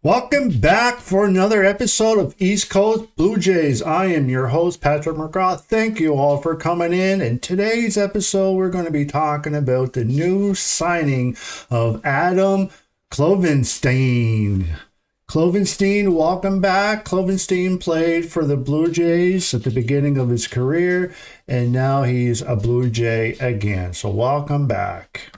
Welcome back for another episode of East Coast Blue Jays. I am your host, Patrick McGraw. Thank you all for coming in. In today's episode, we're going to be talking about the new signing of Adam Kloffenstein. Kloffenstein, welcome back. Kloffenstein played for the Blue Jays at the beginning of his career, and now he's a Blue Jay again. So welcome back.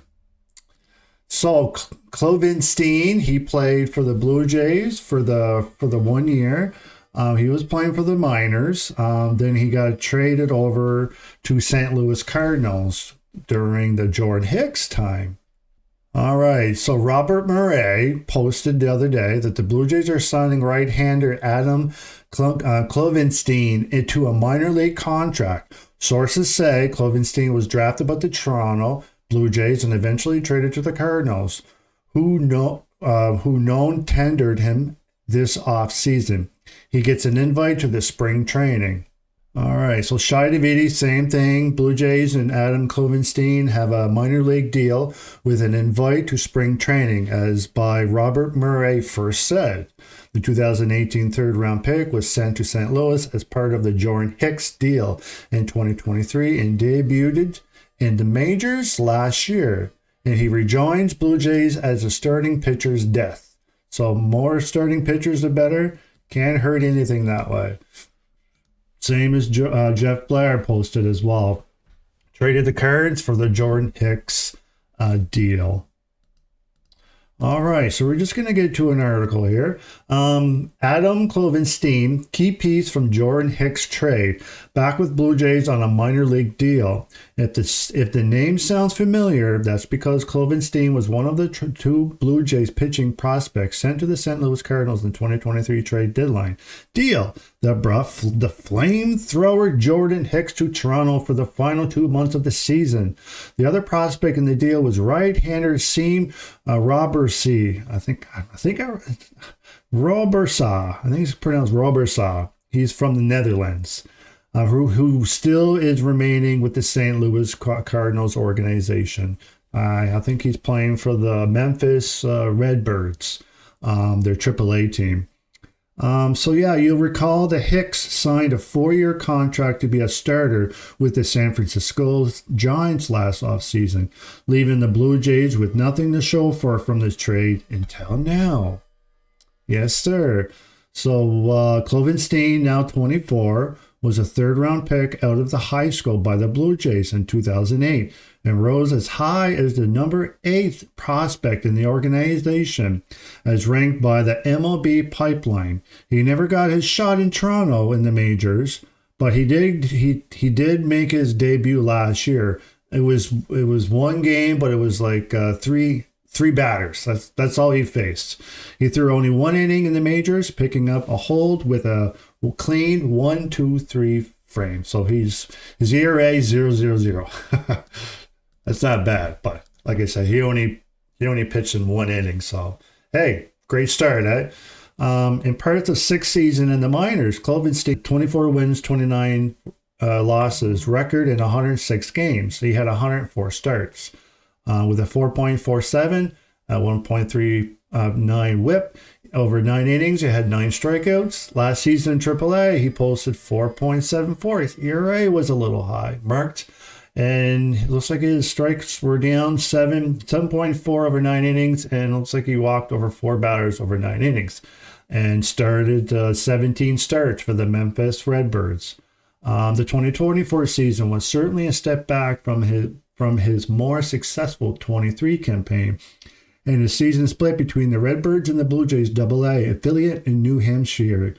So Kloffenstein, he played for the Blue Jays for the 1 year. He was playing for the minors. Then he got traded over to St. Louis Cardinals during the Jordan Hicks time. All right, so Robert Murray posted the other day that the Blue Jays are signing right-hander Adam Kloffenstein into a minor league contract. Sources say Kloffenstein was drafted by the Toronto Blue Jays and eventually traded to the Cardinals, who tendered him this offseason. He gets an invite to the spring training. All right, so Shai Davidi, same thing. Blue Jays and Adam Kloffenstein have a minor league deal with an invite to spring training, as by Robert Murray first said. The 2018 third-round pick was sent to St. Louis as part of the Jordan Hicks deal in 2023 and debuted in the majors last year, and he rejoins Blue Jays as a starting pitcher's death. So more starting pitchers, the better. Can't hurt anything that way. Same as Jeff Blair posted as well. Traded the Cards for the Jordan Hicks deal. All right, so we're just going to get to an article here. Adam Kloffenstein, key piece from Jordan Hicks trade, back with Blue Jays on a minor league deal. If the name sounds familiar, that's because Kloffenstein was one of the two Blue Jays pitching prospects sent to the St. Louis Cardinals in the 2023 trade deadline deal that brought the flamethrower Jordan Hicks to Toronto for the final 2 months of the season. The other prospect in the deal was right-hander Seam Robertsa. I think he's pronounced Robertsa. He's from the Netherlands, who still is remaining with the St. Louis Cardinals organization. I think he's playing for the Memphis Redbirds, their AAA team. You'll recall that Hicks signed a 4-year contract to be a starter with the San Francisco Giants last offseason, leaving the Blue Jays with nothing to show for from this trade until now. Yes, sir. So Kloffenstein, now 24, was a third-round pick out of the high school by the Blue Jays in 2008 and rose as high as the number 8th prospect in the organization, as ranked by the MLB Pipeline. He never got his shot in Toronto in the majors, but he did make his debut last year. It was one game, but it was like three batters. That's all he faced. He threw only 1 inning in the majors, picking up a hold with a clean 1-2-3 frame. So his ERA 0.00. That's not bad, but like I said, he only pitched in 1 inning. So hey, great start, eh? In part of the 6th season in the minors, Kloffenstein 24 wins, 29 losses, record in 106 games. He had 104 starts. With a 4.47, 1.39 whip. Over 9 innings, he had 9 strikeouts. Last season in AAA, he posted 4.74. His ERA was a little high, marked. And it looks like his strikes were down 7.4 over 9 innings. And it looks like he walked over 4 batters over 9 innings. And started 17 starts for the Memphis Redbirds. The 2024 season was certainly a step back from his more successful 23 campaign, and his season split between the Redbirds and the Blue Jays AA affiliate in New Hampshire.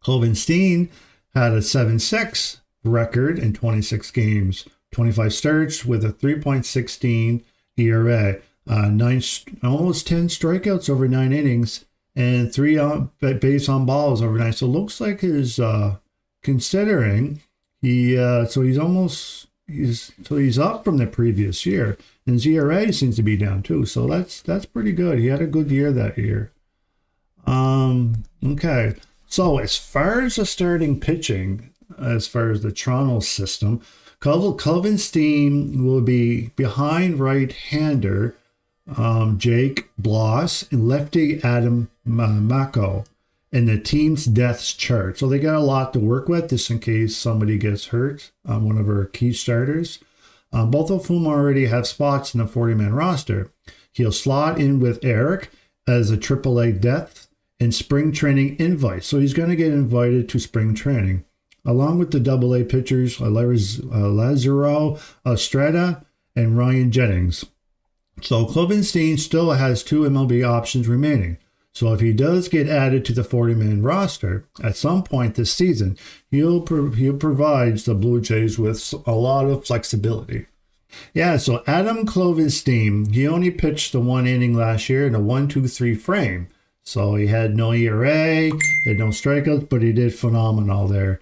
Kloffenstein had a 7.6 record in 26 games, 25 starts with a 3.16 ERA, almost 10 strikeouts over 9 innings, and 3 base on balls over 9. So it looks like his considering he's up from the previous year, and his ERA seems to be down too. So that's pretty good. He had a good year that year. Okay. So as far as the starting pitching, as far as the Toronto system, Kloffenstein will be behind right-hander Jake Bloss, and lefty Adam Mako in the team's deaths chart. So they got a lot to work with just in case somebody gets hurt, one of our key starters. Both of whom already have spots in the 40-man roster. He'll slot in with Eric as a AAA depth and spring training invite. So he's going to get invited to spring training, along with the AA pitchers Lazaro Estrada and Ryan Jennings. So Kloffenstein still has 2 MLB options remaining. So if he does get added to the 40-man roster at some point this season, he'll provide the Blue Jays with a lot of flexibility. Yeah, so Adam Kloffenstein, he only pitched the 1 inning last year in a 1-2-3 frame. So he had no ERA, had no strikeouts, but he did phenomenal there.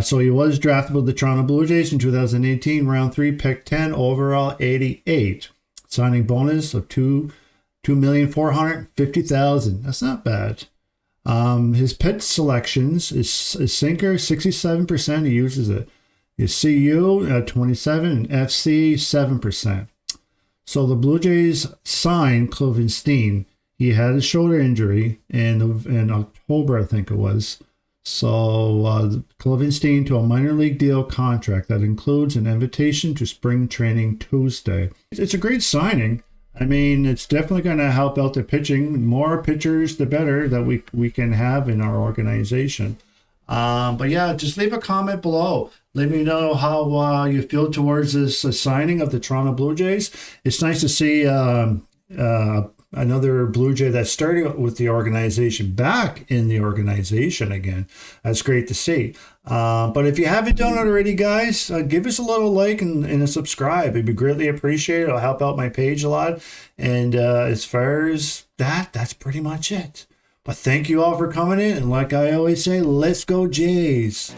So he was drafted with the Toronto Blue Jays in 2018, round 3, pick 10, overall 88. Signing bonus of $2,450,000. That's not bad. His pitch selections is sinker, 67%. He uses it. His CU at 27 and FC 7%. So the Blue Jays signed Kloffenstein. He had a shoulder injury in October, I think it was. So Kloffenstein to a minor league deal contract that includes an invitation to spring training Tuesday. It's a great signing. I mean, it's definitely going to help out the pitching. More pitchers, the better that we can have in our organization. But yeah, just leave a comment below. Let me know how you feel towards this signing of the Toronto Blue Jays. It's nice to see another Blue Jay that started with the organization back in the organization again. That's great to see. But if you haven't done it already, guys, give us a little like and a subscribe. It'd be greatly appreciated. It'll help out my page a lot. And as far as that's pretty much it. But thank you all for coming in. And like I always say, let's go Jays.